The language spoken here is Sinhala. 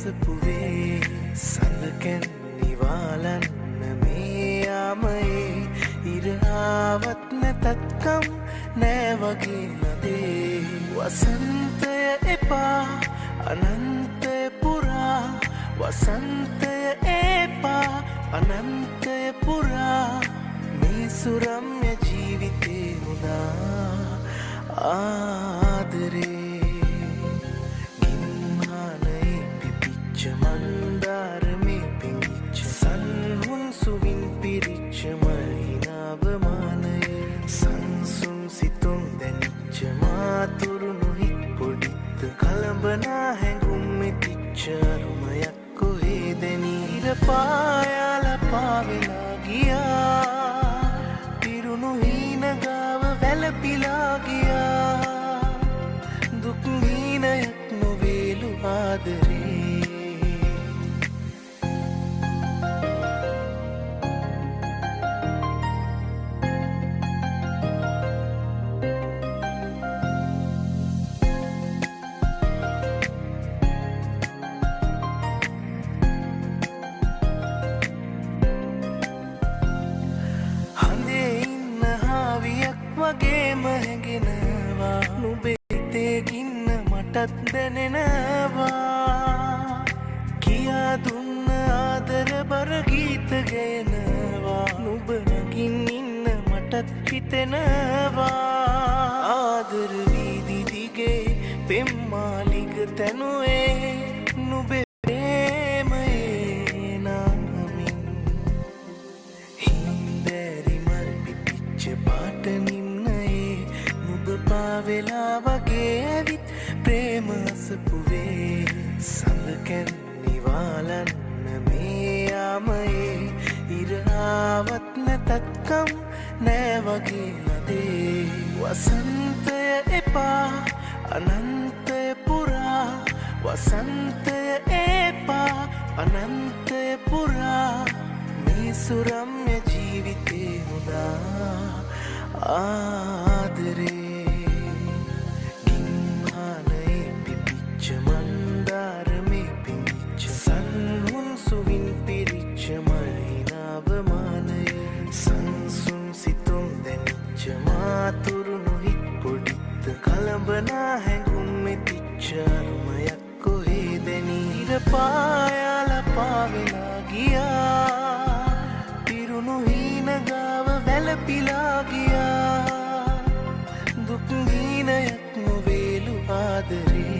අසපුවේ සඳකැන් නිවාලන්න මේ යාමයේ ඉරාවත් නැතත්කම් නෑ වගේ නදේ වසන්තය එපා අනන්තය පුරා වසන්තය එපා අනන්තය පුරා මේ සුරම්‍ය ජීවිතේ වුණා ආදරේ ගින්හානයේ පිපිච්ච මන්දාරමේ පිංගිච්ච සන්හුන් සුවින් පිරිච්ච මහිනාව මානයේ සංසුන් සිතුම් දැනිච්ච මාතුරුණු හිත් පොඩිත්ත කලඹනා හැඟුම් මෙතිච්ච අරුමයක් කොහේ දැනී ඉර පායාලා පාවෙලා ගියා පිරුණු හීන ගාව වැළපිලා ගියා දුක් හීනයක් නොවේලු ආදරේ වගේම හැඟෙනවා නුඹේ හිතේකින්න මටත් දැනෙනවා කියා දුන්න ආදර බර ගීත ගයනවා නුඹ නගින් ඉන්න මටත් හිතෙනවා ආදර වීදි දිගේ පෙම්මාලිග තැනුවේ නුඹේ ප්‍රේමයේ නාමින් හින්දෑරි මල් පිපිච්ච පාටනින් පාවෙලා වගේ ඇවිත් ප්‍රේම අසපුවේ සඳකැන් නිවාලන්න මේ යාමයේ ඉරාවත් නැතත්කම් නෑ වගේ නදේ වසන්තය එපා අනන්තය පුරා වසන්තය එපා අනන්තය පුරා මේ සුරම්‍ය ජීවිතේ වුණා ආදරේ මන්දාරමේ පිංගිච්ච සන්හුන් සුවින් පිරිච්ච මහිනාව මානයේ සංසුන් සිතුම් දැනිච්ච මාතුරුණු හිත් පොඩිත්ත කලඹනා හැඟුම් මෙතිච්ච අරුමයක් කොහේ දැනී ඉර පායාලා පාවෙලා ගියා පිරුණු හීන ගාව වැළපිලා ගියා දුක් හීනයක් නොවේලු ආදරේ